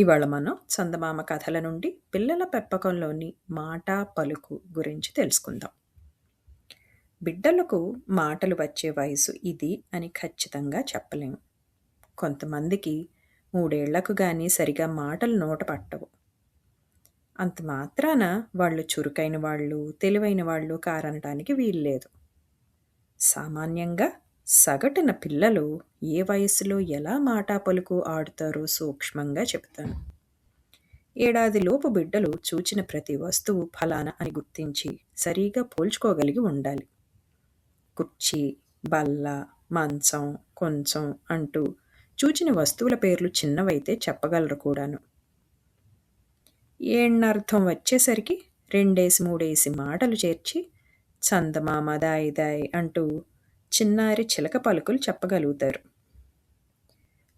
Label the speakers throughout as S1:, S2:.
S1: ఇవాళ మనం చందమామ కథల నుండి పిల్లల పెంపకంలోని మాట, పలుకు గురించి తెలుసుకుందాం. బిడ్డలకు మాటలు వచ్చే వయసు ఇది అని ఖచ్చితంగా చెప్పలేము. కొంతమందికి 3 ఏళ్లకు గాని సరిగా మాటలు నోట పట్టవు. అంత మాత్రాన వాళ్ళు చురుకైన వాళ్ళు, తెలివైన వాళ్ళు కారనటానికి వీల్లేదు. సామాన్యంగా సగటున పిల్లలు ఏ వయసులో ఎలా మాట పలుకు ఆడుతారో సూక్ష్మంగా చెబుతాను. ఏడాదిలోపు బిడ్డలు చూచిన ప్రతి వస్తువు ఫలానా అని గుర్తించి సరిగా పోల్చుకోగలిగి ఉండాలి. కుర్చీ, బల్ల, మంచం, కొంచెం అంటూ చూచిన వస్తువుల పేర్లు చిన్నవైతే చెప్పగలరు కూడాను. ఏణ్ణర్థం వచ్చేసరికి 2 3 మాటలు చేర్చి చందమామ దాయి దాయి అంటూ చిన్నారి చిలక పలుకులు చెప్పగలుగుతారు.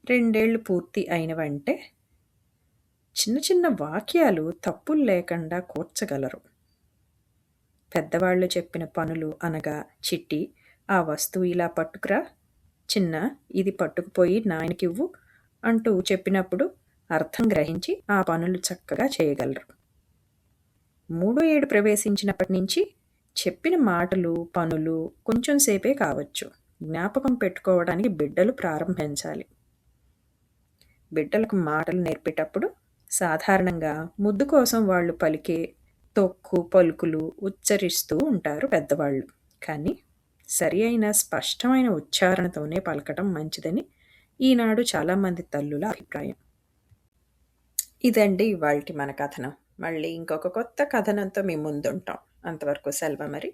S1: 2 ఏళ్లు పూర్తి అయినవంటే చిన్న చిన్న వాక్యాలు తప్పులు లేకుండా కూర్చగలరు. పెద్దవాళ్ళు చెప్పిన పనులు అనగా చిట్టి ఆ వస్తువు ఇలా పట్టుకురా, చిన్న ఇది పట్టుకుపోయి నాయనకివ్వు అంటూ చెప్పినప్పుడు అర్థం గ్రహించి ఆ పనులు చక్కగా చేయగలరు. 3 ఏడు ప్రవేశించినప్పటి నుంచి చెప్పిన మాటలు, పనులు కొంచెం సేపే కావచ్చు, జ్ఞాపకం పెట్టుకోవడానికి బిడ్డలు ప్రారంభించాలి. బిడ్డలకు మాటలు నేర్పేటప్పుడు సాధారణంగా ముద్దు కోసం వాళ్ళు పలికే తొక్కు పలుకులు ఉచ్చరిస్తూ ఉంటారు పెద్దవాళ్ళు. కానీ సరి అయిన స్పష్టమైన ఉచ్చారణతోనే పలకటం మంచిదని ఈనాడు చాలామంది తల్లుల అభిప్రాయం. ఇదండి ఇవాల్టి మన కథనం. మళ్ళీ ఇంకొక కొత్త కథనంతో మీ ముందుంటాం. అంతవరకు సెలవు మరి.